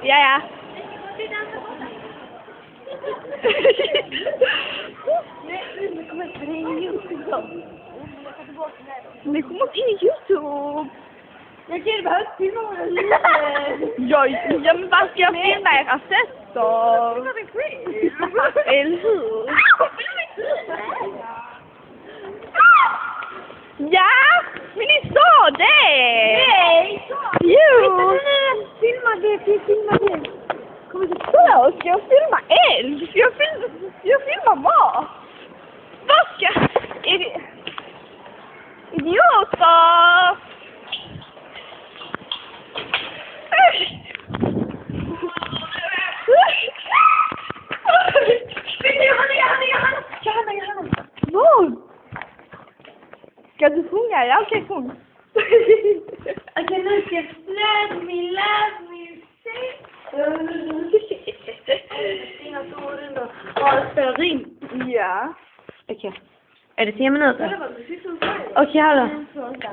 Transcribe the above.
Ja, ja. Det kommer inte in i YouTube. Det kommer inte in i YouTube. Jag kan bara filma våra liv. Ja, men vad ska jag filma era sätter? Eller hur? Ja, men ni sa det! Nej! Jo! Filma det. Kommer du så? Ska jag filma eld? Ska jag filma vad? Vad ska... Idioter! Johanna. Vad? Ska du sjunga? Ja, okej, sjung. Okej, nu ska jag love me, say. Ja, spelar in. Ja. Okej. Är det 10 minuter? Det var precis som Okej, hallå. förut.